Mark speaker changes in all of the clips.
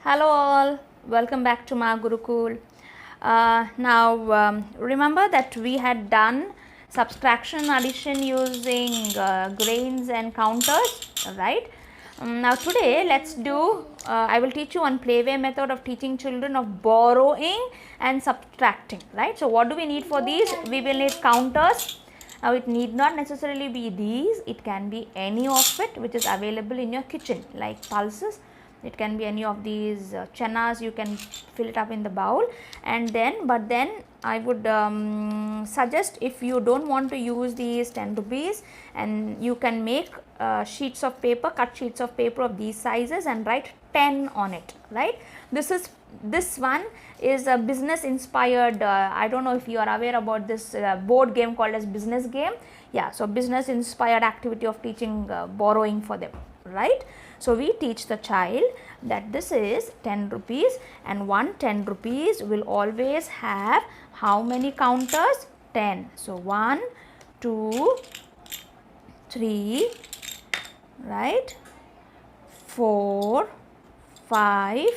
Speaker 1: Hello all, welcome back to my Gurukul. Now remember that we had done subtraction addition using grains and counters, right? Now today let's do, I will teach you one playway method of teaching children of borrowing and subtracting, right? So what do we need for these? We will need counters. Now it need not necessarily be these, it can be any of it which is available in your kitchen, like pulses. It can be any of these chenas, you can fill it up in the bowl, and then I would suggest, if you don't want to use these 10 rupees, and you can make sheets of paper, cut sheets of paper of these sizes and write 10 on it, right? This one is a business inspired, I don't know if you are aware about this board game called as business game. Yeah, so business inspired activity of teaching borrowing for them, right? So we teach the child that this is 10 rupees, and one 10 rupees will always have how many counters? 10. So 1, 2, 3, right, 4, 5,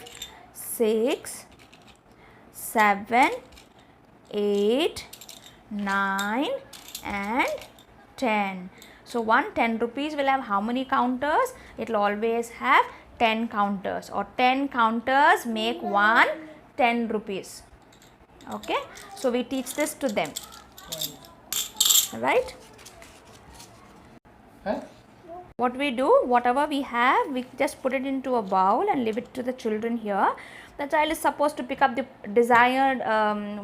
Speaker 1: 6, 7, 8, 9 and 10. So one 10 rupees will have how many counters? It will always have 10 counters, or 10 counters make one 10 rupees. Okay, so we teach this to them, right? What we do, whatever we have, we just put it into a bowl and leave it to the children here. The child is supposed to pick up the desired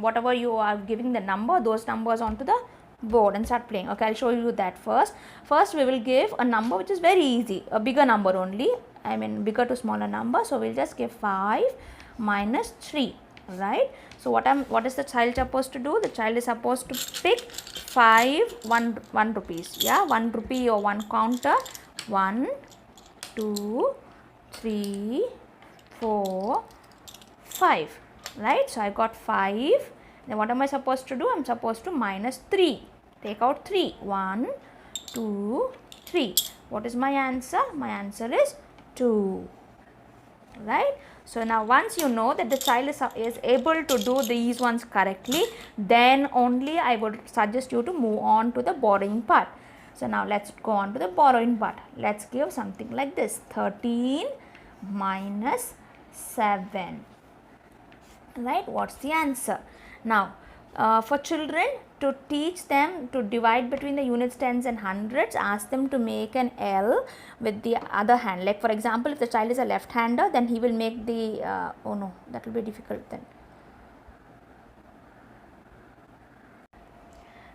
Speaker 1: whatever you are giving the number, those numbers onto the board and start playing. Okay, I'll show you that first. First we will give a number which is very easy, a bigger number only, I mean bigger to smaller number. So we'll just give 5 minus 3, right? So what is the child supposed to do? The child is supposed to pick 1 rupees, yeah, 1 rupee or 1 counter. 1, 2, 3, 4, 5, right? So I got 5. Then what am I supposed to do? I am supposed to minus 3. Take out 3. 1, 2, 3. What is my answer? My answer is 2. Right? So now once you know that the child is able to do these ones correctly, then only I would suggest you to move on to the borrowing part. So now let's go on to the borrowing part. Let's give something like this. 13 minus 7. Right? What's the answer? Now, for children, to teach them to divide between the units, tens and hundreds, ask them to make an L with the other hand. Like for example, if the child is a left-hander, then he will make the, oh no, that will be difficult then.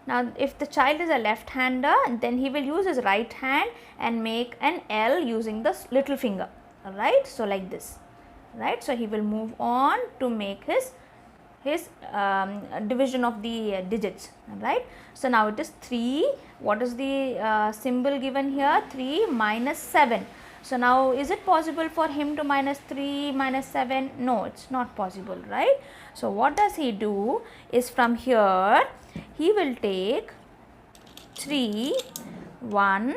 Speaker 1: Now, if the child is a left-hander, then he will use his right hand and make an L using the little finger, right? So, like this, right? So, he will move on to make his division of the digits, right? So now it is 3. What is the symbol given here? 3 minus 7. So now is it possible for him to minus 3 minus 7? No, it's not possible, right? So what does he do is, from here he will take 3, 1,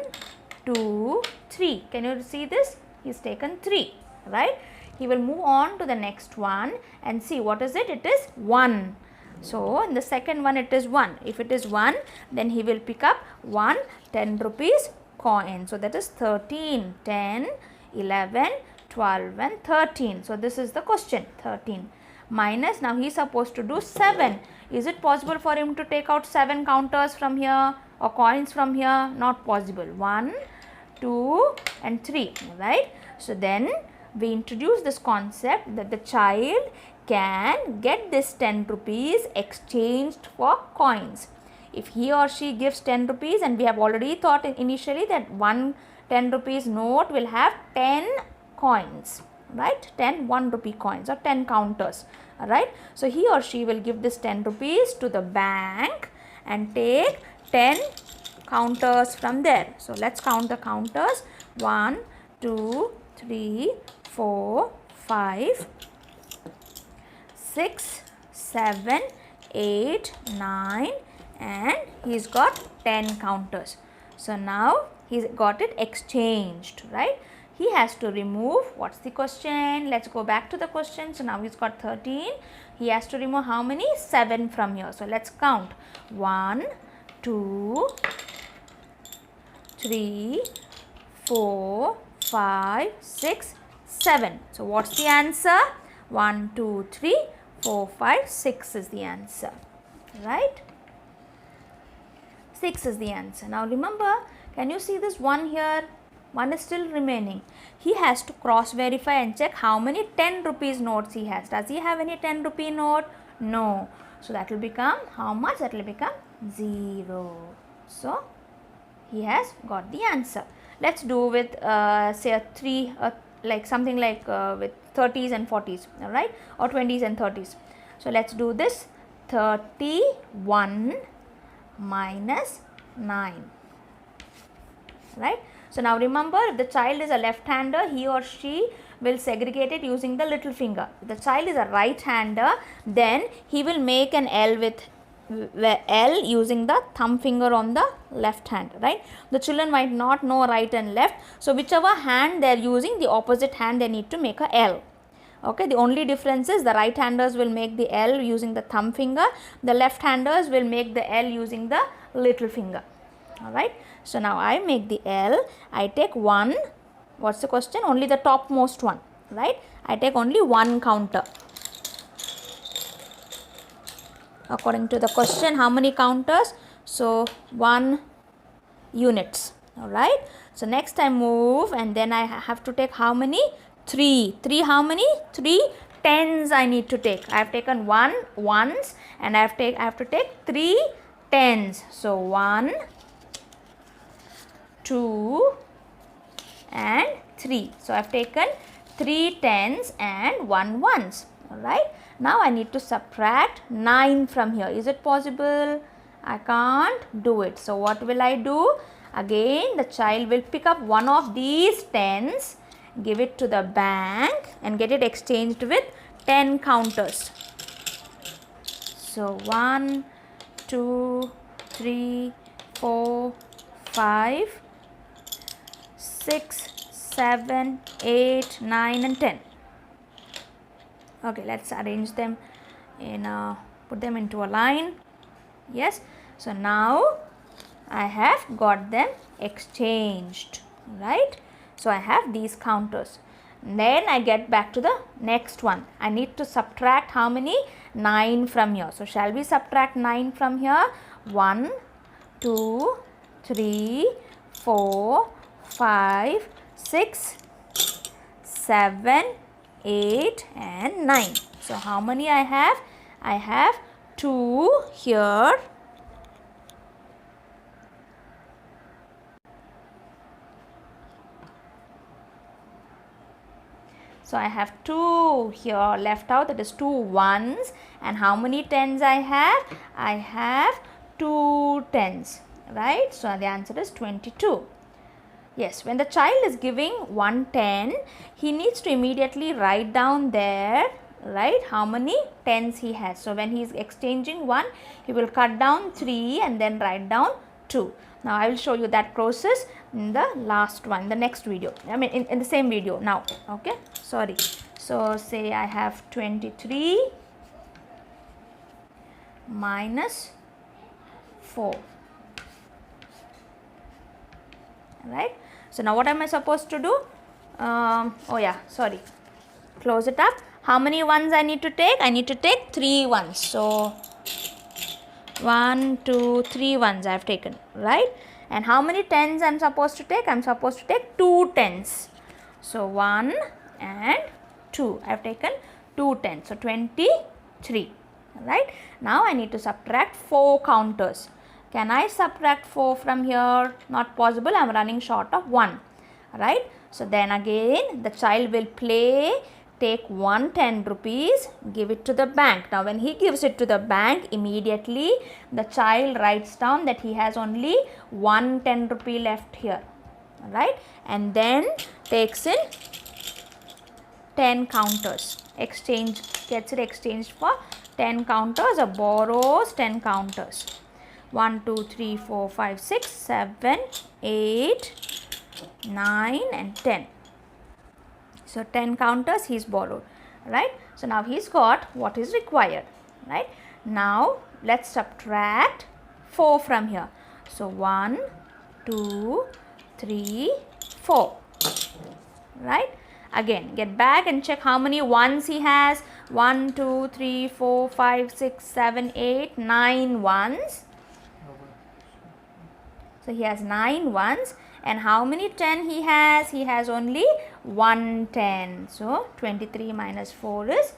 Speaker 1: 2, 3. Can you see this? He's taken 3, right? He will move on to the next one and see what is it? It is 1. So in the second one it is 1. If it is 1, then he will pick up 1 10 rupees coin. So that is 13, 10, 11, 12 and 13. So this is the question, 13 minus, now he is supposed to do 7. Is it possible for him to take out 7 counters from here or coins from here? Not possible. 1, 2 and 3, right? So then we introduce this concept that the child can get this 10 rupees exchanged for coins. If he or she gives 10 rupees, and we have already thought initially that one 10 rupees note will have 10 coins, right? 10 1 rupee coins or 10 counters, right? So he or she will give this 10 rupees to the bank and take 10 counters from there. So let's count the counters. 1, 2, 3, 4, 5, 6, 7, 8, 9 and he's got 10 counters. So now he's got it exchanged, right? he has to remove, what's the question? Let's go back to the question. So now he's got 13. He has to remove how many? 7 from here. So let's count. 1, 2, 3, 4, 5, 6, 7. So what's the answer? 1, 2, 3, 4, 5, 6 is the answer, right? 6 is the answer. Now remember, can you see this 1 here? 1 is still remaining. He has to cross verify and check how many 10 rupees notes he has. Does he have any 10 rupee note? No. So that will become how much? That will become 0. So he has got the answer. Let's do with say a 3, like something like with 30s and 40s, alright, or 20s and 30s. So let's do this. 31 minus 9, right? So now remember, if the child is a left-hander, he or she will segregate it using the little finger. If the child is a right-hander, then he will make an L with L using the thumb finger on the left hand, right? The children might not know right and left, so whichever hand they are using, the opposite hand they need to make a L. Okay, the only difference is the right handers will make the L using the thumb finger, the left handers will make the L using the little finger. Alright, so now I make the L, I take 1, what's the question? Only the topmost one, right? I take only 1 counter. According to the question, how many counters? So 1 units, alright. So next I move and then I have to take how many? 3. 3 how many? 3 tens I need to take. I have taken 1 ones and I have to take 3 tens. So 1, 2 and 3. So I have taken 3 tens and 1 ones, alright. Now I need to subtract 9 from here. Is it possible? I can't do it. So what will I do? Again the child will pick up one of these tens, give it to the bank and get it exchanged with 10 counters. So 1, 2, 3, 4, 5, 6, 7, 8, 9 and 10. Okay, let's arrange them in put them into a line. Yes, so now I have got them exchanged, right? So I have these counters. Then I get back to the next one. I need to subtract how many? 9 from here. So shall we subtract 9 from here? 1, 2, 3, 4, 5, 6, 7, 8 and 9. So how many I have? I have 2 here. So I have 2 here left out, that is 2 ones. And how many tens I have? I have 2 tens, right? So the answer is 22. Yes, when the child is giving 110, he needs to immediately write down there, right, how many tens he has. So when he is exchanging 1, he will cut down 3 and then write down 2. Now I will show you that process in the last one, the next video. I mean in the same video now. Okay, sorry. So say I have 23 minus 4. Right. So now what am I supposed to do? Oh yeah, sorry. Close it up. How many ones I need to take? I need to take 3 ones. So 1, 2, 3 ones I have taken, right? And how many tens I am supposed to take? I am supposed to take 2 tens. So 1 and 2. I have taken 2 tens. So 23, right? Now I need to subtract 4 counters. Can I subtract 4 from here? Not possible. I am running short of 1, right? So then again the child will play, take 1 10 rupees, give it to the bank. Now when he gives it to the bank, immediately the child writes down that he has only 1 10 rupee left here, right? And then takes in 10 counters, gets it exchanged for 10 counters or borrows 10 counters. 1, 2, 3, 4, 5, 6, 7, 8, 9 and 10. So 10 counters he's borrowed, right? So now he's got what is required, right? Now let's subtract 4 from here. So 1, 2, 3, 4, right? Again, get back and check how many ones he has. 1, 2, 3, 4, 5, 6, 7, 8, 9 ones. So he has 9 ones. And how many 10 he has? He has only 1 10. So 23 minus 4 is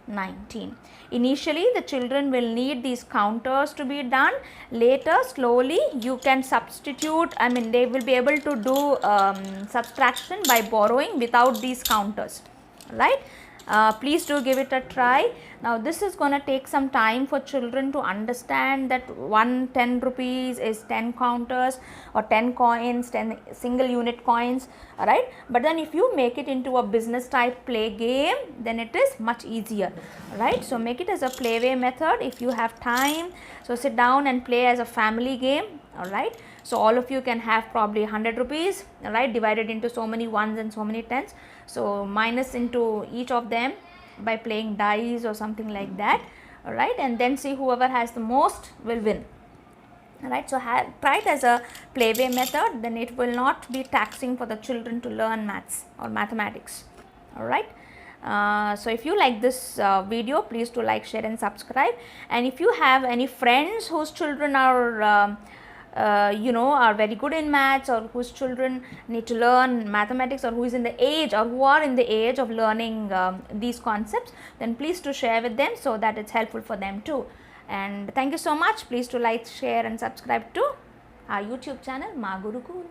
Speaker 1: 19. Initially the children will need these counters to be done. Later slowly you can substitute, I mean they will be able to do subtraction by borrowing without these counters, right? Please do give it a try. Now this is going to take some time for children to understand that 10 rupees is 10 counters or 10 coins, 10 single unit coins, right? But then if you make it into a business type play game, then it is much easier, right? So make it as a playway method if you have time. So sit down and play as a family game, alright? So all of you can have probably 100 rupees, right, divided into so many ones and so many tens. So minus into each of them by playing dice or something like that, alright, and then see whoever has the most will win, alright. So try it as a playway method, then it will not be taxing for the children to learn maths or mathematics, alright. So if you like this video, please do like, share and subscribe. And if you have any friends whose children are are very good in maths, or whose children need to learn mathematics, or who is in the age or who are in the age of learning these concepts, then please do share with them so that it's helpful for them too. And thank you so much. Please do like, share and subscribe to our YouTube channel, Ma Gurukul.